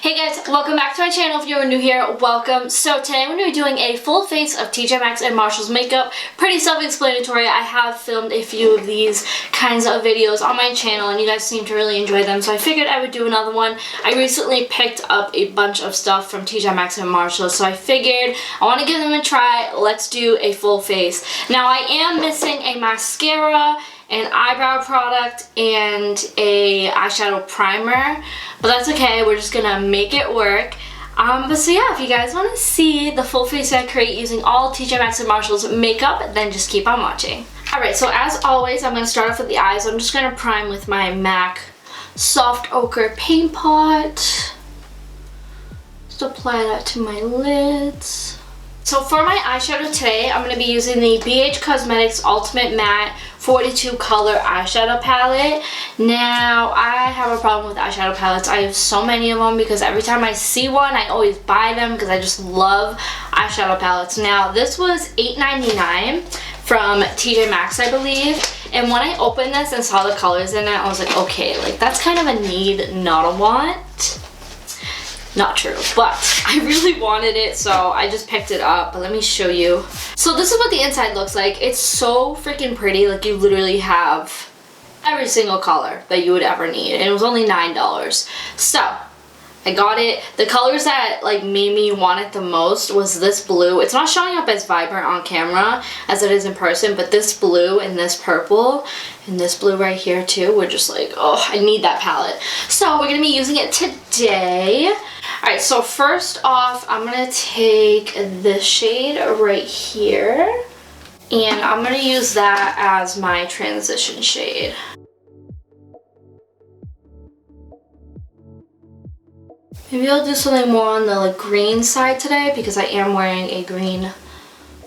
Hey guys, welcome back to my channel. If you're new here, welcome. So today I'm going to be doing a full face of TJMAXX and Marshall's makeup. Pretty self-explanatory. I have filmed a few of these kinds of videos on my channel and you guys seem to really enjoy them, so I figured I would do another one. I recently picked up a bunch of stuff from TJMAXX and Marshall, so I figured I want to give them a try. Let's do a full face. Now I am missing a mascara, an eyebrow product, and a eyeshadow primer, but that's okay. We're just gonna make it work. But so yeah, if you guys want to see the full face I create using all TJMAXX and Marshall's makeup, then just keep on watching. Alright, so as always, I'm going to start off with the eyes. I'm just going to prime with my MAC Soft Ochre Paint Pot. Just apply that to my lids. So for my eyeshadow today, I'm going to be using the BH Cosmetics Ultimate Matte 42 color eyeshadow palette. Now, I have a problem with eyeshadow palettes. I have so many of them because every time I see one, I always buy them because I just love eyeshadow palettes. Now, this was $8.99 from TJMAXX, I believe. And when I opened this and saw the colors in it, I was like, okay, like that's kind of a need, not a want. Not true, but I really wanted it, so I just picked it up. But let me show you. So this is what the inside looks like. It's so freaking pretty. Like, you literally have every single color that you would ever need, and it was only $9. So I got it. The colors that like made me want it the most was this blue. It's not showing up as vibrant on camera as it is in person, but this blue and this purple and this blue right here too were just like, oh, I need that palette. So we're gonna be using it today. Alright, so first off, I'm going to take this shade right here, and I'm going to use that as my transition shade. Maybe I'll do something more on the like green side today because I am wearing a green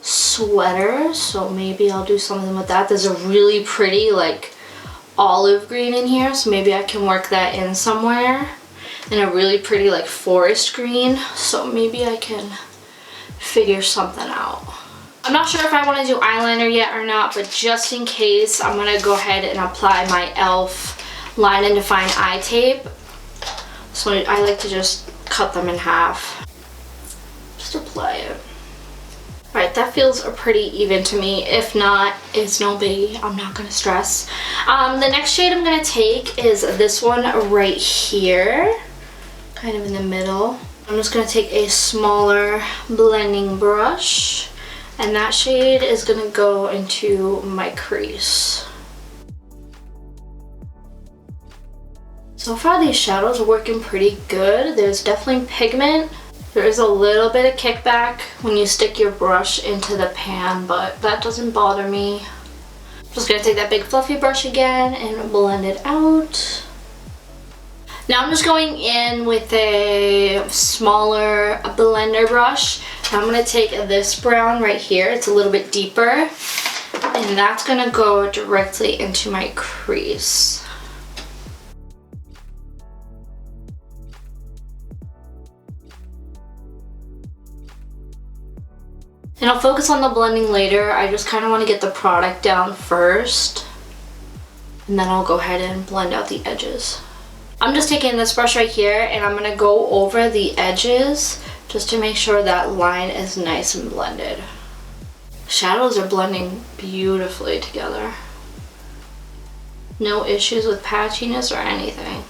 sweater, so maybe I'll do something with that. There's a really pretty like olive green in here, so maybe I can work that in somewhere. And a really pretty like forest green, so maybe I can figure something out. I'm not sure if I want to do eyeliner yet or not, but just in case, I'm going to go ahead and apply my e.l.f. Line and Define eye tape. So I like to just cut them in half. Just apply it. Alright, that feels pretty even to me. If not, it's no biggie. I'm not going to stress. The next shade I'm going to take is this one right here. Kind of in the middle. I'm just going to take a smaller blending brush, and that shade is going to go into my crease. So far these shadows are working pretty good. There's definitely pigment. There is a little bit of kickback when you stick your brush into the pan, but that doesn't bother me. I'm just going to take that big fluffy brush again and blend it out. Now I'm just going in with a smaller blender brush. I'm going to take this brown right here. It's a little bit deeper. And that's going to go directly into my crease. And I'll focus on the blending later. I just kind of want to get the product down first. And then I'll go ahead and blend out the edges. I'm just taking this brush right here and I'm going to go over the edges just to make sure that line is nice and blended. Shadows are blending beautifully together. No issues with patchiness or anything.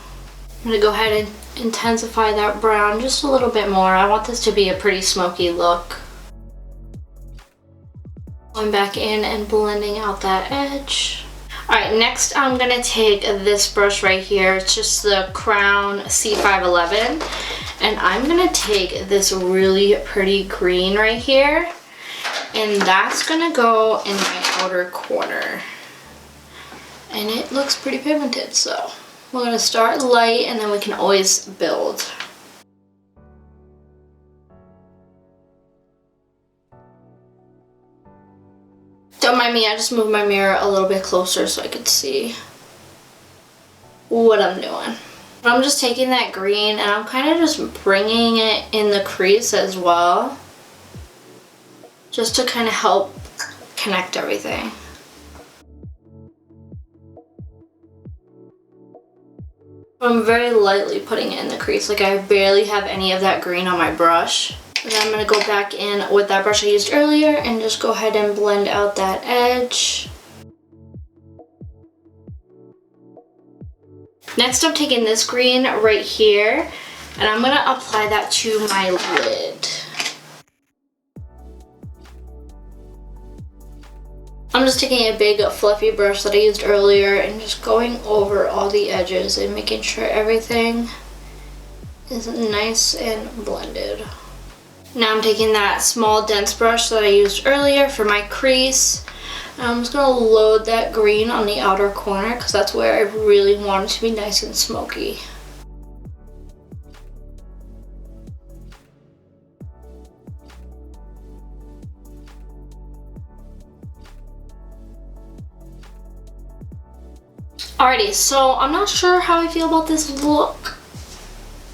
I'm going to go ahead and intensify that brown just a little bit more. I want this to be a pretty smoky look. Going back in and blending out that edge. Alright, next I'm going to take this brush right here. It's just the Crown C511. And I'm going to take this really pretty green right here. And that's going to go in my outer corner. And it looks pretty pigmented, so we're going to start light and then we can always build. Don't mind me, I just moved my mirror a little bit closer so I could see what I'm doing. I'm just taking that green and I'm kind of just bringing it in the crease as well, just to kind of help connect everything. I'm very lightly putting it in the crease. Like I barely have any of that green on my brush. And then I'm going to go back in with that brush I used earlier and just go ahead and blend out that edge. Next I'm taking this green right here and I'm going to apply that to my lid. I'm just taking a big fluffy brush that I used earlier and just going over all the edges and making sure everything is nice and blended. Now I'm taking that small dense brush that I used earlier for my crease. And I'm just going to load that green on the outer corner because that's where I really want it to be nice and smoky. Alrighty, so I'm not sure how I feel about this look.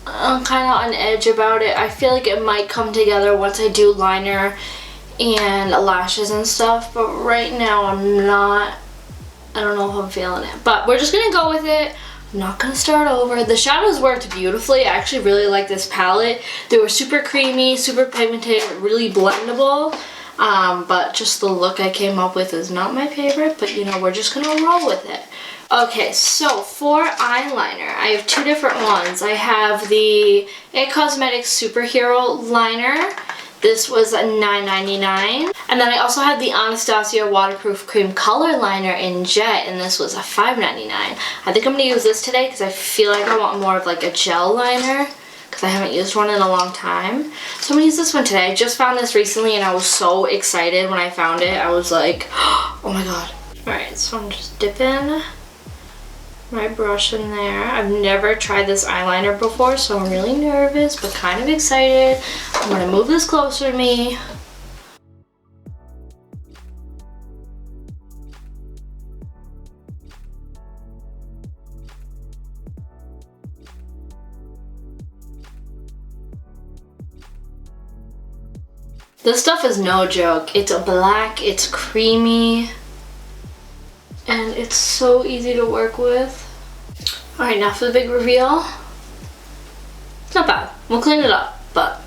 I'm kind of on edge about it. I feel like it might come together once I do liner and lashes and stuff, but right now I don't know if I'm feeling it. But we're just gonna go with it. I'm not gonna start over. The shadows worked beautifully. I actually really like this palette. They were super creamy, super pigmented, really blendable. But just the look I came up with is not my favorite, but you know, we're just gonna roll with it. Okay, so for eyeliner, I have two different ones. I have the It Cosmetics Superhero Liner. This was $9.99. And then I also have the Anastasia Waterproof Cream Color Liner in Jet, and this was $5.99. I think I'm gonna use this today because I feel like I want more of like a gel liner because I haven't used one in a long time. So I'm gonna use this one today. I just found this recently and I was so excited when I found it. I was like, oh my god. All right, so I'm just dipping my brush in there. I've never tried this eyeliner before, so I'm really nervous but kind of excited. I'm gonna move this closer to me. This stuff is no joke. It's black, it's creamy, and it's so easy to work with. Alright, now for the big reveal. It's not bad. We'll clean it up, but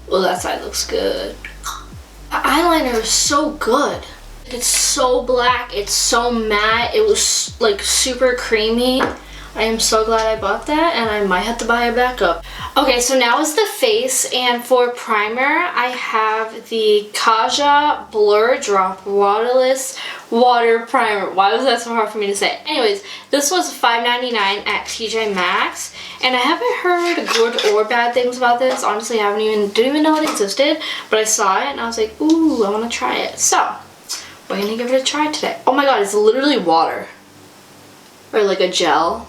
well, that side looks good. The eyeliner is so good. It's so black, it's so matte, it was like super creamy. I am so glad I bought that, and I might have to buy a backup. Okay, so now is the face, and for primer, I have the Kaja Blur Drop Waterless Water Primer. Why was that so hard for me to say? Anyways, this was $5.99 at TJMAXX, and I haven't heard good or bad things about this. Honestly, I didn't even know it existed, but I saw it, and I was like, ooh, I want to try it. So, we're gonna give it a try today. Oh my god, it's literally water. Or like a gel.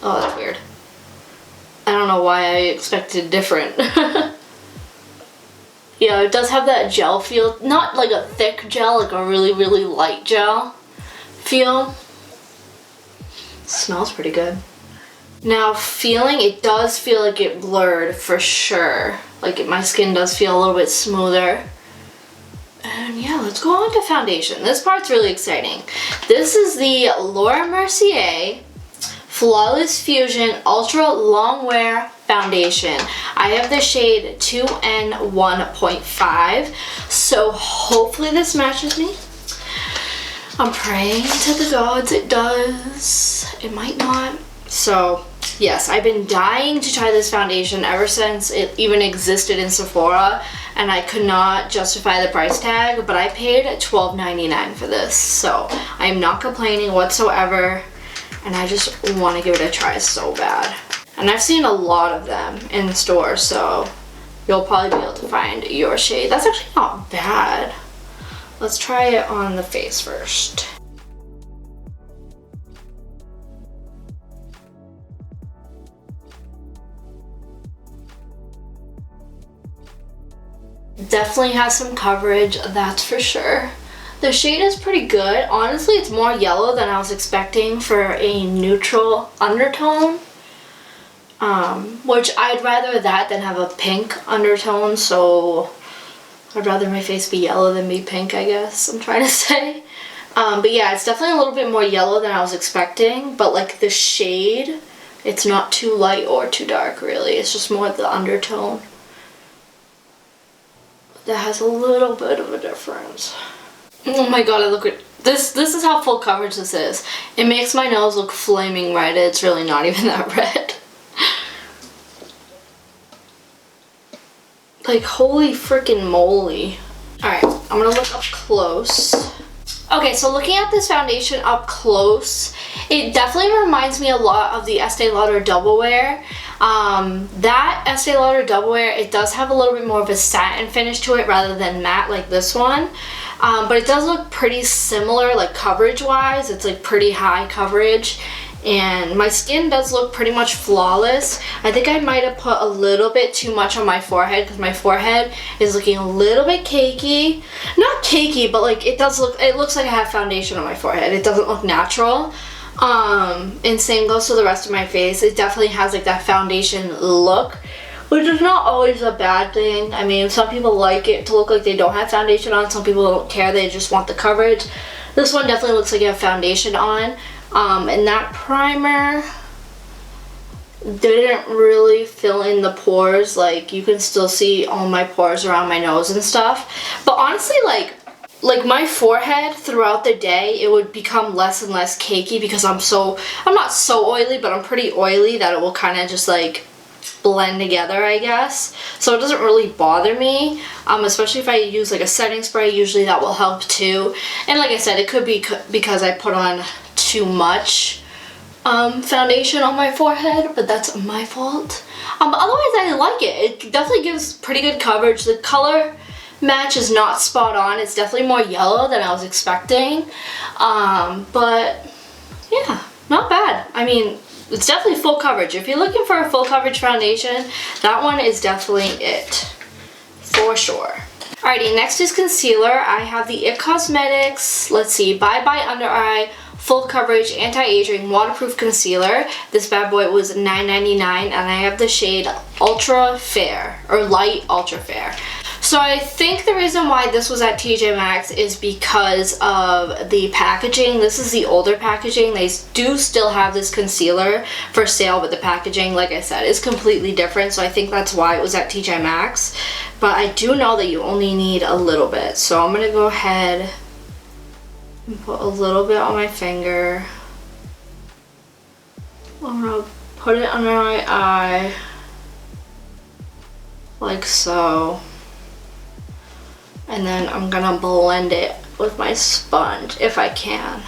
Oh, that's weird. I don't know why I expected different. Yeah, it does have that gel feel. Not like a thick gel, like a really, really light gel feel. It smells pretty good. Now, feeling, it does feel like it blurred for sure. Like my skin does feel a little bit smoother. And yeah, let's go on to foundation. This part's really exciting. This is the Laura Mercier Flawless Fusion Ultra Long Wear Foundation. I have the shade 2N1.5, so hopefully this matches me. I'm praying to the gods it does. It might not. So yes, I've been dying to try this foundation ever since it even existed in Sephora, and I could not justify the price tag, but I paid $12.99 for this, so I am not complaining whatsoever. And I just want to give it a try so bad. And I've seen a lot of them in the store, so you'll probably be able to find your shade. That's actually not bad. Let's try it on the face first. Definitely has some coverage, that's for sure. The shade is pretty good. Honestly, it's more yellow than I was expecting for a neutral undertone. Which I'd rather that than have a pink undertone, so I'd rather my face be yellow than be pink, I guess I'm trying to say. But yeah, it's definitely a little bit more yellow than I was expecting, but like the shade, it's not too light or too dark really. It's just more the undertone that has a little bit of a difference. Oh my god, I look at this. This is how full coverage this is. It makes my nose look flaming red. It's really not even that red. Like, holy freaking moly. Alright, I'm gonna look up close. Okay, so looking at this foundation up close, it definitely reminds me a lot of the Estee Lauder Double Wear. That Estee Lauder Double Wear, it does have a little bit more of a satin finish to it rather than matte like this one. But it does look pretty similar, like coverage wise. It's like pretty high coverage. And my skin does look pretty much flawless. I think I might have put a little bit too much on my forehead because my forehead is looking a little bit cakey. Not cakey, but like it looks like I have foundation on my forehead. It doesn't look natural. And same goes to the rest of my face. It definitely has like that foundation look, which is not always a bad thing. I mean, some people like it to look like they don't have foundation on. Some people don't care. They just want the coverage. This one definitely looks like you have foundation on. And that primer didn't really fill in the pores. Like, you can still see all my pores around my nose and stuff. But honestly, like my forehead throughout the day, it would become less and less cakey because I'm not so oily, but I'm pretty oily that it will kind of just like blend together, I guess. So it doesn't really bother me, especially if I use like a setting spray. Usually that will help too. And like I said, it could be because I put on too much foundation on my forehead, but that's my fault. Otherwise, I like it. It definitely gives pretty good coverage. The color match is not spot on. It's definitely more yellow than I was expecting. But yeah, not bad. I mean, it's definitely full coverage. If you're looking for a full coverage foundation, that one is definitely it, for sure. Alrighty, next is concealer. I have the IT Cosmetics, let's see, Bye Bye Under Eye Full Coverage Anti-Aging Waterproof Concealer. This bad boy was $9.99, and I have the shade Ultra Fair, or Light Ultra Fair. So I think the reason why this was at TJ Maxx is because of the packaging. This is the older packaging. They do still have this concealer for sale, but the packaging, like I said, is completely different. So I think that's why it was at TJ Maxx. But I do know that you only need a little bit. So I'm going to go ahead and put a little bit on my finger. I'm going to put it under my eye, like so. And then I'm gonna blend it with my sponge if I can.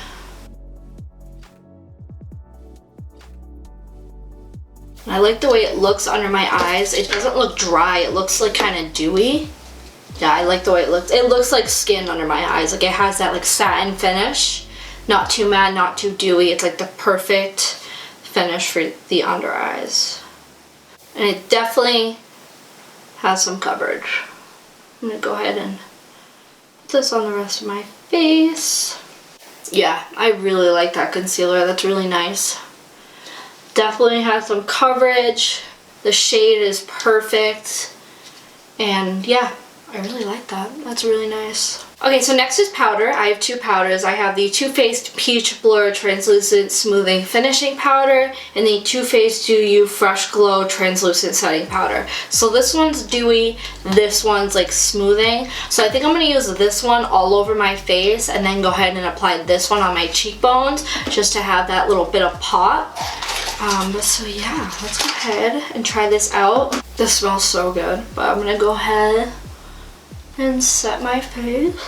And I like the way it looks under my eyes. It doesn't look dry, it looks like kind of dewy. Yeah, I like the way it looks. It looks like skin under my eyes. Like it has that like satin finish. Not too matte, not too dewy. It's like the perfect finish for the under eyes. And it definitely has some coverage. I'm gonna go ahead and put this on the rest of my face. Yeah, I really like that concealer. That's really nice. Definitely has some coverage. The shade is perfect. And yeah, I really like that. That's really nice. Okay, so next is powder. I have two powders. I have the Too Faced Peach Blur Translucent Smoothing Finishing Powder and the Too Faced Do You Fresh Glow Translucent Setting Powder. So this one's dewy, this one's like smoothing. So I think I'm going to use this one all over my face and then go ahead and apply this one on my cheekbones just to have that little bit of pop. So yeah, let's go ahead and try this out. This smells so good, but I'm going to go ahead and set my face.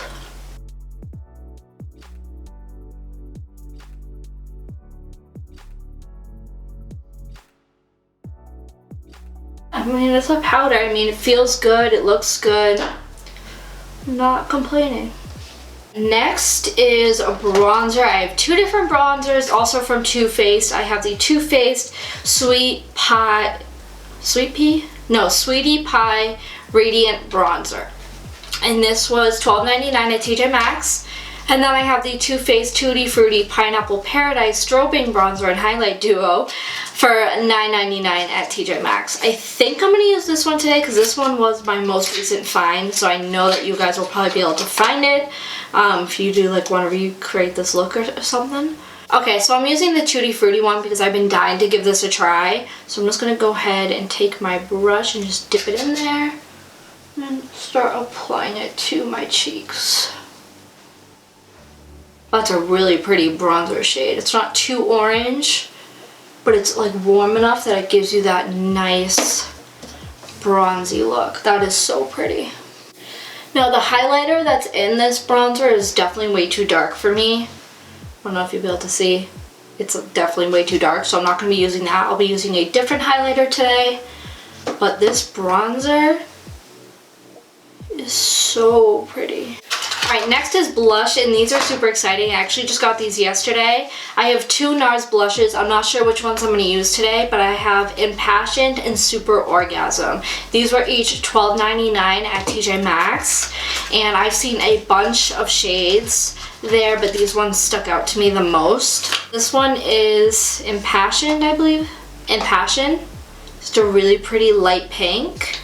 I mean, it's a powder. I mean, it feels good, it looks good. I'm not complaining. Next is a bronzer. I have two different bronzers, also from Too Faced. I have the Too Faced Sweetie Pie Radiant Bronzer. And this was $12.99 at TJ Maxx. And then I have the Too Faced Tutti Frutti Pineapple Paradise Strobing Bronzer and Highlight Duo for $9.99 at TJ Maxx. I think I'm going to use this one today because this one was my most recent find, so I know that you guys will probably be able to find it if you do like want to recreate this look or something. Okay, so I'm using the Tutti Frutti one because I've been dying to give this a try. So I'm just going to go ahead and take my brush and just dip it in there and start applying it to my cheeks. That's a really pretty bronzer shade. It's not too orange, but it's like warm enough that it gives you that nice bronzy look. That is so pretty. Now the highlighter that's in this bronzer is definitely way too dark for me. I don't know if you'll be able to see. It's definitely way too dark, so I'm not going to be using that. I'll be using a different highlighter today. But this bronzer is so pretty. Alright, next is blush, and these are super exciting. I actually just got these yesterday. I have two NARS blushes. I'm not sure which ones I'm going to use today, but I have Impassioned and Super Orgasm. These were each $12.99 at TJ Maxx, and I've seen a bunch of shades there, but these ones stuck out to me the most. This one is Impassioned, I believe. Impassioned. Just a really pretty light pink.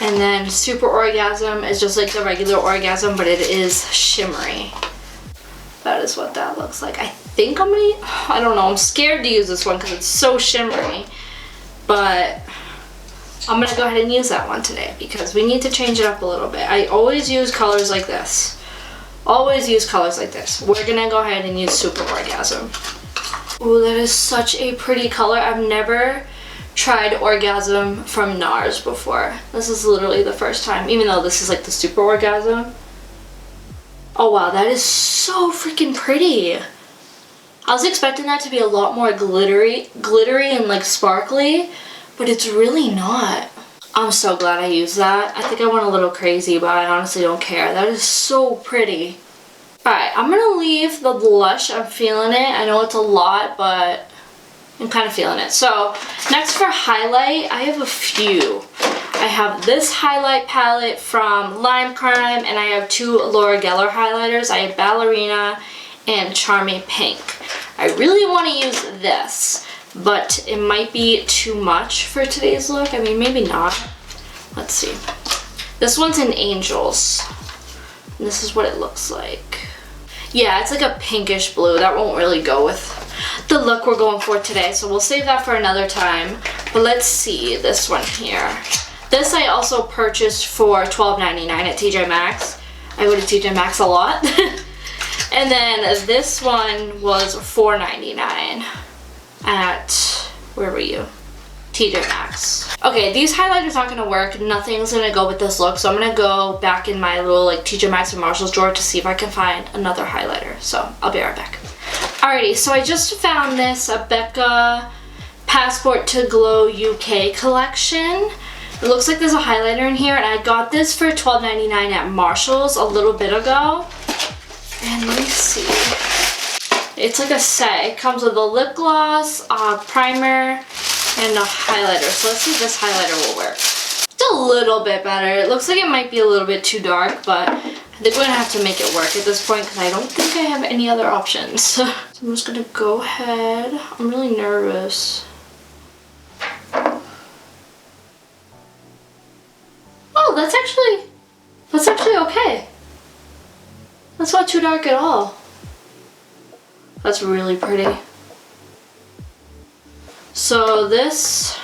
And then Super Orgasm is just like the regular Orgasm, but it is shimmery. That is what that looks like. I think I'm gonna, I don't know, I'm scared to use this one because it's so shimmery. But I'm gonna go ahead and use that one today because we need to change it up a little bit. I always use colors like this. Always use colors like this. We're gonna go ahead and use Super Orgasm. Ooh, that is such a pretty color. I've never tried Orgasm from NARS before. This is literally the first time, even though this is like the Super Orgasm. Oh wow, that is so freaking pretty. I was expecting that to be a lot more glittery and like sparkly, but it's really not. I'm so glad I used that. I think I went a little crazy, but I honestly don't care. That is so pretty. Alright, I'm gonna leave the blush. I'm feeling it. I know it's a lot, but I'm kind of feeling it. So next for highlight, I have a few. I have this highlight palette from Lime Crime, and I have two Laura Geller highlighters. I have Ballerina and Charming Pink. I really want to use this, but it might be too much for today's look. I mean, maybe not. Let's see. This one's in Angels. And this is what it looks like. Yeah, it's like a pinkish blue. That won't really go with the look we're going for today, so we'll save that for another time. But let's see this one here. This I also purchased for $12.99 at TJ Maxx. I go to TJ Maxx a lot. And then this one was $4.99 at, where were you? TJ Maxx. Okay, these highlighters aren't gonna work. Nothing's gonna go with this look, so I'm gonna go back in my little like TJ Maxx and Marshalls drawer to see if I can find another highlighter. So I'll be right back. Alrighty, so I just found this Becca Passport to Glow UK collection. It looks like there's a highlighter in here, and I got this for $12.99 at Marshalls a little bit ago. And let me see. It's like a set. It comes with a lip gloss, primer, and a highlighter. So let's see if this highlighter will work. It's a little bit better. It looks like it might be a little bit too dark, but I think we're gonna have to make it work at this point because I don't think I have any other options. So I'm just gonna go ahead. I'm really nervous. Oh, that's actually okay. That's not too dark at all. That's really pretty. So this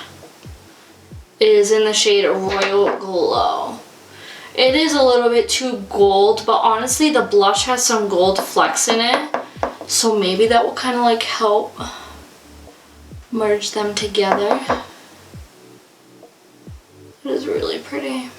is in the shade Royal Glow. It is a little bit too gold, but honestly the blush has some gold flecks in it. So maybe that will kind of like help merge them together. It is really pretty.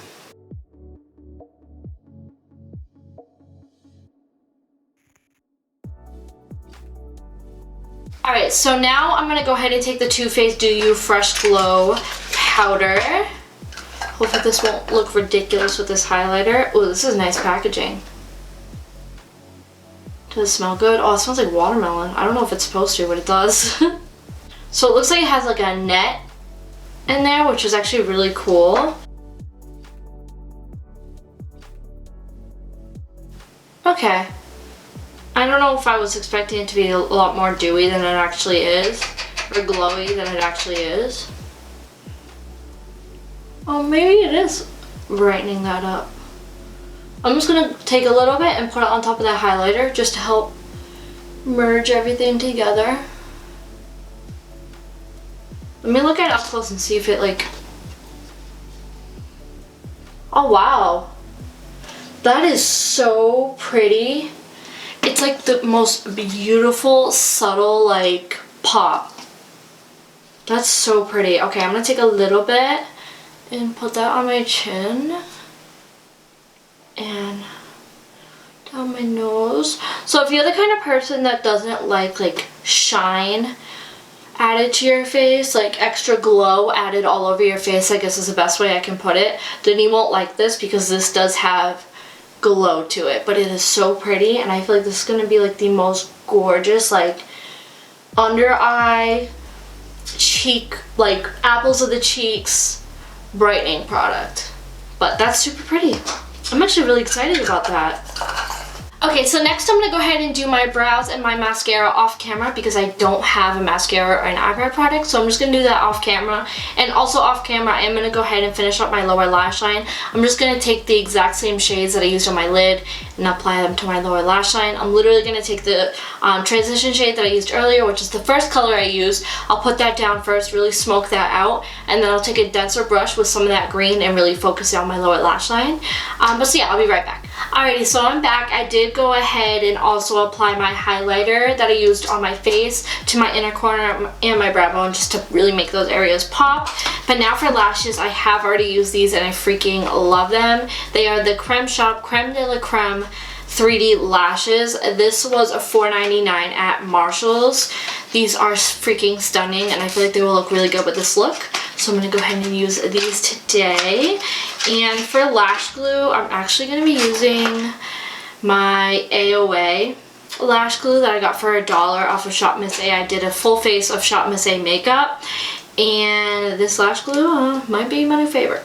Alright, so now I'm gonna go ahead and take the Too Faced Do You Fresh Glow powder. Hopefully this won't look ridiculous with this highlighter. Oh, this is nice packaging. Does it smell good? Oh, it smells like watermelon. I don't know if it's supposed to, but it does. So it looks like it has like a net in there, which is actually really cool. Okay. I don't know if I was expecting it to be a lot more dewy than it actually is, or glowy than it actually is. Oh, maybe it is brightening that up. I'm just gonna take a little bit and put it on top of that highlighter just to help merge everything together. Let me look at it up close and see if it like... Oh wow. That is so pretty. It's like the most beautiful, subtle like pop. That's so pretty. Okay, I'm gonna take a little bit and put that on my chin and down my nose. So if you're the kind of person that doesn't like shine added to your face, like extra glow added all over your face, I guess is the best way I can put it, then you won't like this because this does have glow to it, but it is so pretty, and I feel like this is gonna be like the most gorgeous like under eye, cheek, like apples of the cheeks brightening product. But that's super pretty. I'm actually really excited about that. Okay, so next I'm gonna go ahead and do my brows and my mascara off camera because I don't have a mascara or an eyebrow product, so I'm just gonna do that off camera. And also off camera, I am gonna go ahead and finish up my lower lash line. I'm just gonna take the exact same shades that I used on my lid and apply them to my lower lash line. I'm literally gonna take the transition shade that I used earlier, which is the first color I used. I'll put that down first, really smoke that out, and then I'll take a denser brush with some of that green and really focus it on my lower lash line. But so yeah, I'll be right back. Alrighty, so I'm back. I did go ahead and also apply my highlighter that I used on my face to my inner corner and my brow bone just to really make those areas pop. But now for lashes, I have already used these and I freaking love them. They are the Creme Shop Creme de la Creme 3D lashes. This was $4.99 at Marshall's. These are freaking stunning and I feel like they will look really good with this look. So I'm going to go ahead and use these today. And for lash glue, I'm actually going to be using my AOA lash glue that I got for $1 off of Shop Miss A. I did a full face of Shop Miss A makeup. And this lash glue might be my new favorite.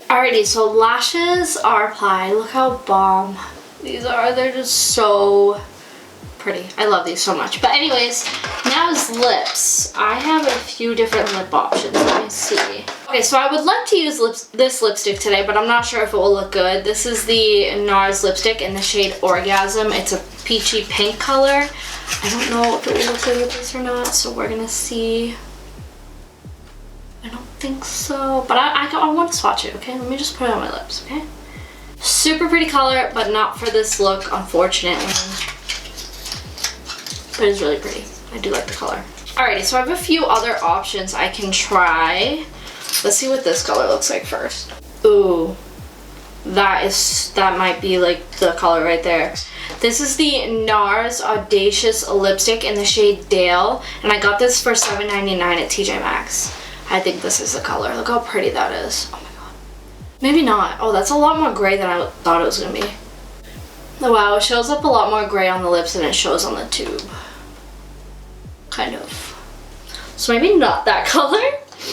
Alrighty, so lashes are applied. Look how bomb these are. They're just so pretty. I love these so much. But anyways, now is lips. I have a few different lip options. Let me see. Okay, so I would like to use this lipstick today, but I'm not sure if it will look good. This is the NARS lipstick in the shade Orgasm. It's a peachy pink color. I don't know if it will look good with this or not, so we're gonna see. I don't think so, but I want to swatch it, okay? Let me just put it on my lips, okay? Super pretty color, but not for this look, unfortunately. But it's really pretty. I do like the color. Alrighty, so I have a few other options I can try. Let's see what this color looks like first. Ooh, that might be like the color right there. This is the NARS Audacious lipstick in the shade Dale, and I got this for $7.99 at TJMAXX. I think this is the color. Look how pretty that is. Oh my god. Maybe not. Oh, that's a lot more gray than I thought it was gonna be. Oh, wow, it shows up a lot more gray on the lips than it shows on the tube. Kind of. So maybe not that color.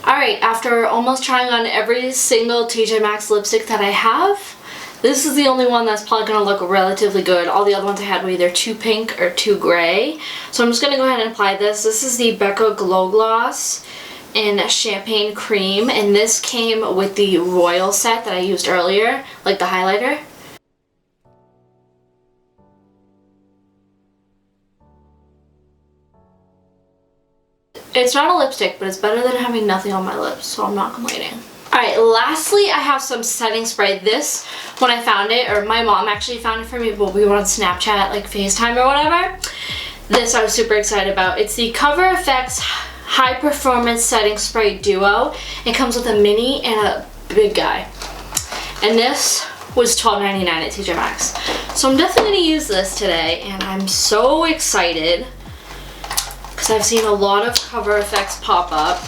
Alright, after almost trying on every single TJMAXX lipstick that I have, this is the only one that's probably gonna look relatively good. All the other ones I had were either too pink or too gray. So I'm just gonna go ahead and apply this. This is the Becca Glow Gloss in Champagne Cream, and this came with the Royal set that I used earlier, like the highlighter. It's not a lipstick, but it's better than having nothing on my lips, so I'm not complaining. Alright, lastly I have some setting spray. This, when I found it, or my mom actually found it for me, but we were on Snapchat, like FaceTime or whatever. This I was super excited about. It's the Cover FX High Performance Setting Spray Duo. It comes with a mini and a big guy. And this was $12.99 at TJMAXX. So I'm definitely going to use this today, and I'm so excited because I've seen a lot of Cover FX pop up,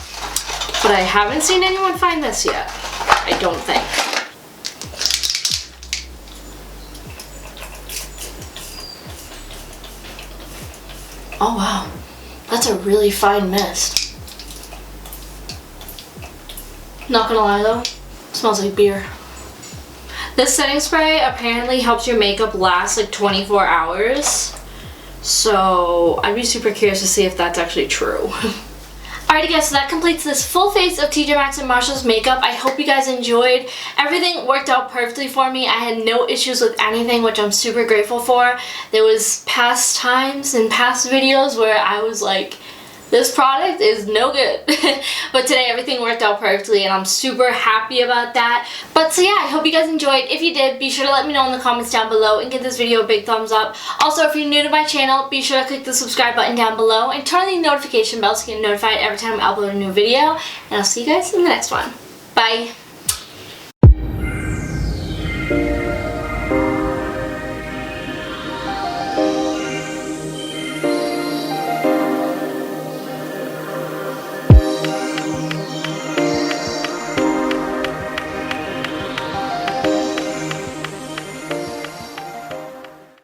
but I haven't seen anyone find this yet. I don't think. Oh wow, that's a really fine mist. Not gonna lie though, smells like beer. This setting spray apparently helps your makeup last like 24 hours. So I'd be super curious to see if that's actually true. Alrighty guys, so that completes this full face of TJMAXX and Marshall's makeup. I hope you guys enjoyed. Everything worked out perfectly for me. I had no issues with anything, which I'm super grateful for. There was past times and past videos where I was like, this product is no good. But today everything worked out perfectly and I'm super happy about that. But so yeah, I hope you guys enjoyed. If you did, be sure to let me know in the comments down below and give this video a big thumbs up. Also, if you're new to my channel, be sure to click the subscribe button down below and turn on the notification bell so you get notified every time I upload a new video. And I'll see you guys in the next one. Bye.